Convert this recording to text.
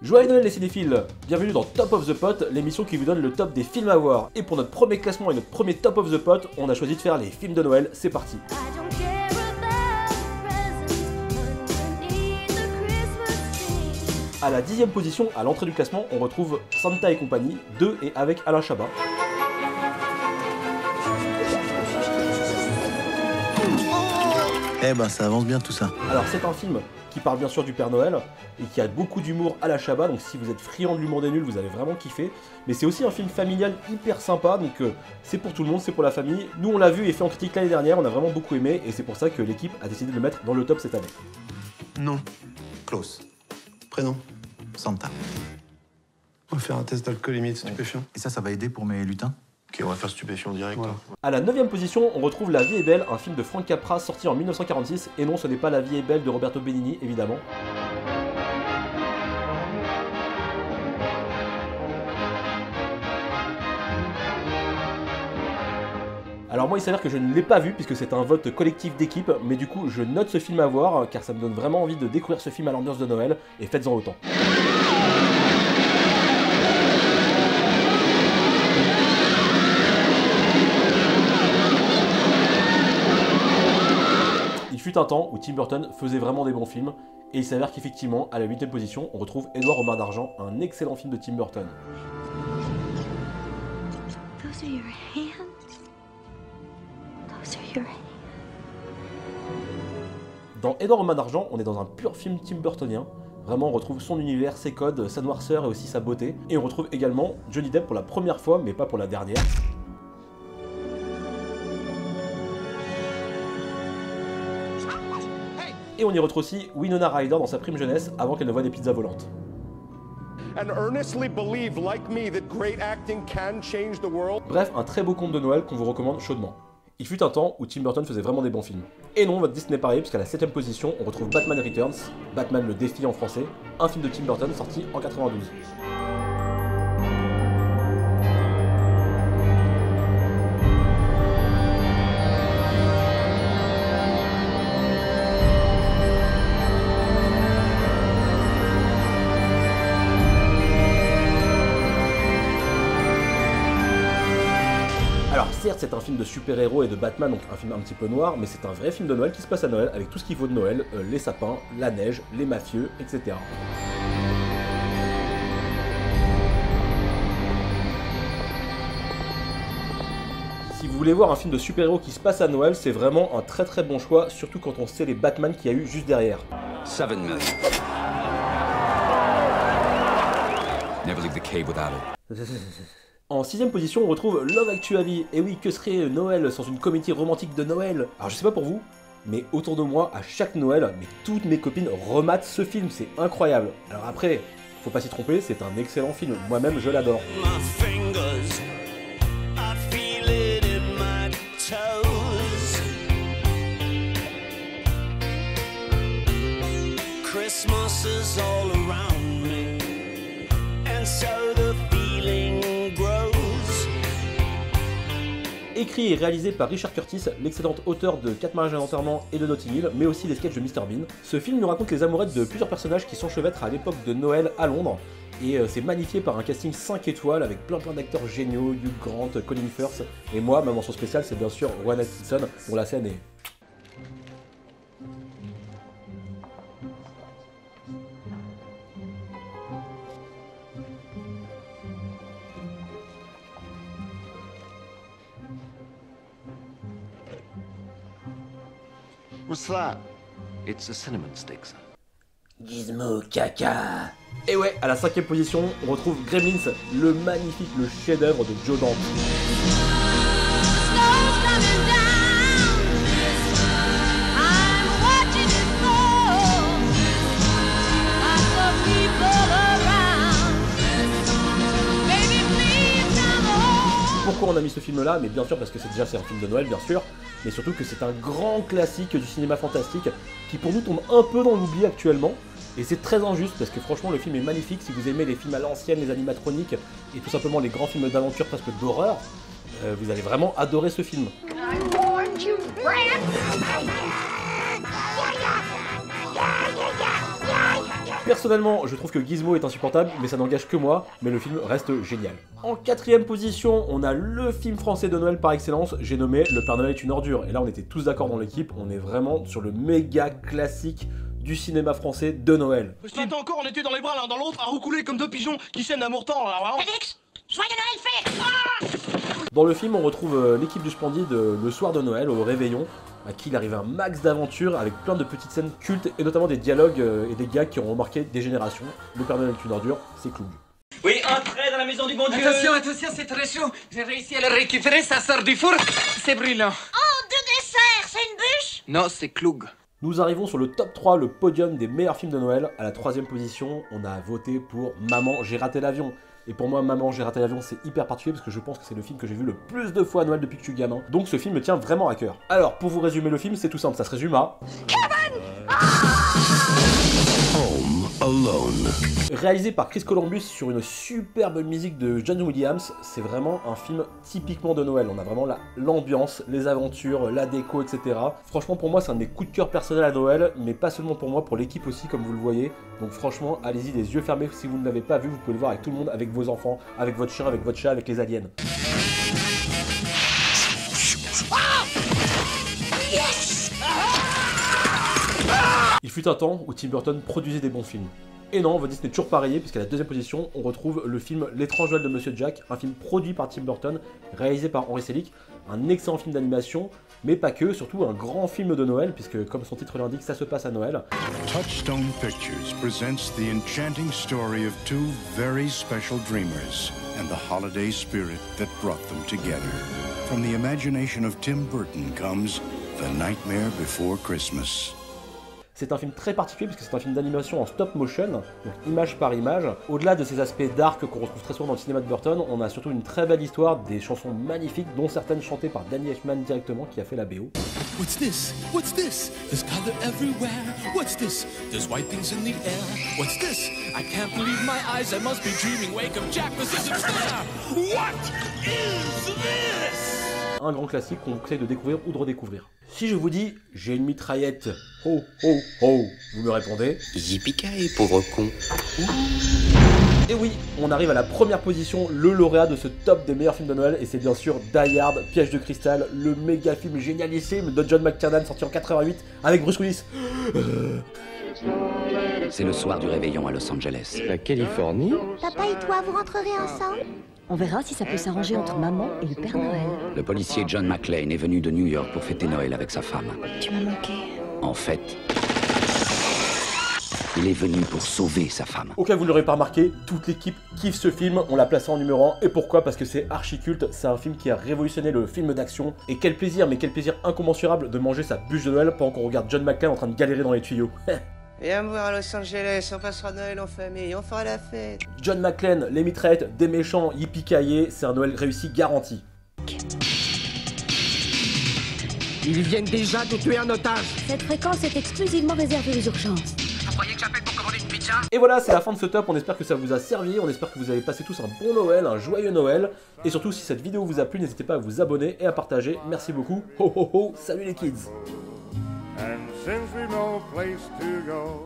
Joyeux Noël les cinéphiles, bienvenue dans Top of the Pot, l'émission qui vous donne le top des films à voir. Et pour notre premier classement et notre premier Top of the Pot, on a choisi de faire les films de Noël, c'est parti. À la 10e position, à l'entrée du classement, on retrouve Santa et compagnie, de et avec Alain Chabat. Eh ben ça avance bien tout ça. Alors c'est un film qui parle bien sûr du Père Noël et qui a beaucoup d'humour à la Chabat, donc si vous êtes friand de l'humour des nuls, vous allez vraiment kiffer. Mais c'est aussi un film familial hyper sympa, donc c'est pour tout le monde, c'est pour la famille. Nous on l'a vu et fait en critique l'année dernière, on a vraiment beaucoup aimé et c'est pour ça que l'équipe a décidé de le mettre dans le top cette année. Non. Klaus. Prénom Santa. On va faire un test d'alcoolémie de stupéfiant. Et ça va aider pour mes lutins? Ok, on va faire stupéfiant direct. Voilà. À la 9e position, on retrouve La vie est belle, un film de Frank Capra sorti en 1946, et non ce n'est pas La vie est belle de Roberto Benigni évidemment. Alors moi il s'avère que je ne l'ai pas vu puisque c'est un vote collectif d'équipe, mais du coup je note ce film à voir car ça me donne vraiment envie de découvrir ce film à l'ambiance de Noël, et faites-en autant. Il fut un temps où Tim Burton faisait vraiment des bons films, et il s'avère qu'effectivement, à la 8e position, on retrouve Édouard aux mains d'argent, un excellent film de Tim Burton. Those are your hands. Those are your hands. Dans Édouard aux mains d'argent, on est dans un pur film Tim Burtonien. Vraiment, on retrouve son univers, ses codes, sa noirceur et aussi sa beauté. Et on retrouve également Johnny Depp pour la première fois, mais pas pour la dernière. Et on y retrouve aussi Winona Ryder dans sa prime jeunesse avant qu'elle ne voie des pizzas volantes. Bref, un très beau conte de Noël qu'on vous recommande chaudement. Il fut un temps où Tim Burton faisait vraiment des bons films. Et non, votre Disney pareil, puisqu'à la 7e position, on retrouve Batman Returns, Batman le défi en français, un film de Tim Burton sorti en 92. Alors certes c'est un film de super-héros et de Batman, donc un film un petit peu noir, mais c'est un vrai film de Noël qui se passe à Noël avec tout ce qu'il faut de Noël, les sapins, la neige, les mafieux, etc. Si vous voulez voir un film de super-héros qui se passe à Noël, c'est vraiment un très très bon choix, surtout quand on sait les Batman qu'il y a eu juste derrière. 7 million. Never leave the cave without it. En 6e position, on retrouve Love Actually. Et oui, que serait Noël sans une comédie romantique de Noël? Alors je sais pas pour vous, mais autour de moi, à chaque Noël, toutes mes copines rematent ce film, c'est incroyable. Alors après, faut pas s'y tromper, c'est un excellent film, moi-même je l'adore. Christmas is all around me, and so the feeling grows. Écrit et réalisé par Richard Curtis, l'excellent auteur de 4 mariages et un enterrement et de Notting Hill, mais aussi des sketchs de Mr Bean. Ce film nous raconte les amourettes de plusieurs personnages qui s'enchevêtrent à l'époque de Noël à Londres, et c'est magnifié par un casting 5 étoiles avec plein d'acteurs géniaux, Hugh Grant, Colin Firth, et moi, ma mention spéciale, c'est bien sûr Rowan Atkinson, dont la scène est... What's that? It's a cinnamon stick, sir. Gizmo caca. Et ouais, à la 5e position, on retrouve Gremlins, le magnifique, le chef-d'œuvre de Joe Dante. Pourquoi on a mis ce film là? Mais bien sûr parce que c'est un film de Noël bien sûr, mais surtout que c'est un grand classique du cinéma fantastique qui pour nous tombe un peu dans l'oubli actuellement, et c'est très injuste parce que franchement le film est magnifique. Si vous aimez les films à l'ancienne, les animatroniques et tout simplement les grands films d'aventure presque d'horreur, vous allez vraiment adorer ce film. Personnellement, je trouve que Gizmo est insupportable, mais ça n'engage que moi, mais le film reste génial. En 4ème position, on a le film français de Noël par excellence, j'ai nommé Le Père Noël est une ordure. Et là, on était tous d'accord dans l'équipe, on est vraiment sur le méga classique du cinéma français de Noël. Ce matin encore, on était dans les bras l'un dans l'autre, à roucouler comme deux pigeons qui chaînent d'amour tendre. Félix, joyeux Noël fait. Dans le film, on retrouve l'équipe du Splendide le soir de Noël, au réveillon, à qui il arrive un max d'aventures avec plein de petites scènes cultes et notamment des dialogues et des gags qui ont remarqué des générations. Le Père Noël est une ordure, c'est Cloug. Oui, entrez dans la maison du bon Dieu. Attention, attention, c'est très chaud. J'ai réussi à le récupérer, ça sort du four. C'est brûlant. Oh, de dessert, c'est une bûche. Non, c'est Cloug. Nous arrivons sur le top 3, le podium des meilleurs films de Noël. À la 3ème position, on a voté pour Maman, j'ai raté l'avion. Et pour moi, Maman, j'ai raté l'avion, c'est hyper particulier parce que je pense que c'est le film que j'ai vu le plus de fois à Noël depuis que je suis gamin. Donc ce film me tient vraiment à cœur. Alors, pour vous résumer le film, c'est tout simple, ça se résume à... Home Alone. Réalisé par Chris Columbus sur une superbe musique de John Williams, c'est vraiment un film typiquement de Noël. On a vraiment l'ambiance, les aventures, la déco, etc. Franchement, pour moi, c'est un de mes coups de cœur personnels à Noël, mais pas seulement pour moi, pour l'équipe aussi, comme vous le voyez. Donc franchement, allez-y les yeux fermés. Si vous ne l'avez pas vu, vous pouvez le voir avec tout le monde, avec vos enfants, avec votre chien, avec votre chat, avec les aliens. Il fut un temps où Tim Burton produisait des bons films. Et non, Walt Disney n'est toujours pas rayé, puisqu'à la 2ème position, on retrouve le film L'étrange Noël de Monsieur Jack, un film produit par Tim Burton, réalisé par Henry Selick, un excellent film d'animation, mais pas que, surtout un grand film de Noël, puisque comme son titre l'indique, ça se passe à Noël. Touchstone Pictures presents the enchanting story of two very special dreamers and the holiday spirit that brought them together. From the imagination of Tim Burton comes The Nightmare Before Christmas. C'est un film très particulier puisque c'est un film d'animation en stop motion, donc image par image. Au-delà de ces aspects dark qu'on retrouve très souvent dans le cinéma de Burton, on a surtout une très belle histoire, des chansons magnifiques, dont certaines chantées par Danny Elfman directement, qui a fait la BO. What's this? What's this? There's color everywhere. What's this? There's white things in the air. What's this? I can't believe my eyes. I must be dreaming. Wake up, Jack. This isn't fair. What is this? Un grand classique qu'on essaie de découvrir ou de redécouvrir. Si je vous dis « j'ai une mitraillette », ho ho ho, vous me répondez « Yippee-ki-yay, pauvre con ». Et oui, on arrive à la première position, le lauréat de ce top des meilleurs films de Noël, et c'est bien sûr Die Hard, Piège de cristal, le méga film génialissime de John McTiernan sorti en 88 avec Bruce Willis. C'est le soir du réveillon à Los Angeles. La Californie. Papa et toi, vous rentrerez ensemble? On verra si ça peut s'arranger entre maman et le Père Noël. Le policier John McClane est venu de New York pour fêter Noël avec sa femme. Tu m'as manqué. En fait, il est venu pour sauver sa femme. Au cas où vous ne l'aurez pas remarqué, toute l'équipe kiffe ce film, on l'a placé en numéro 1. Et pourquoi? Parce que c'est archi culte, c'est un film qui a révolutionné le film d'action. Et quel plaisir, mais quel plaisir incommensurable de manger sa bûche de Noël pendant qu'on regarde John McClane en train de galérer dans les tuyaux. Viens me voir à Los Angeles, on passera Noël en famille, on fera la fête. John McClane, les mitraillettes, des méchants, yippee-ki-yay, c'est un Noël réussi garanti. Ils viennent déjà de tuer un otage. Cette fréquence est exclusivement réservée aux urgences. Vous croyez que j'appelle pour commander une pizza? Et voilà, c'est la fin de ce top, on espère que ça vous a servi, on espère que vous avez passé tous un bon Noël, un joyeux Noël. Et surtout, si cette vidéo vous a plu, n'hésitez pas à vous abonner et à partager. Merci beaucoup. Ho ho ho, salut les kids. And since we've no place to go,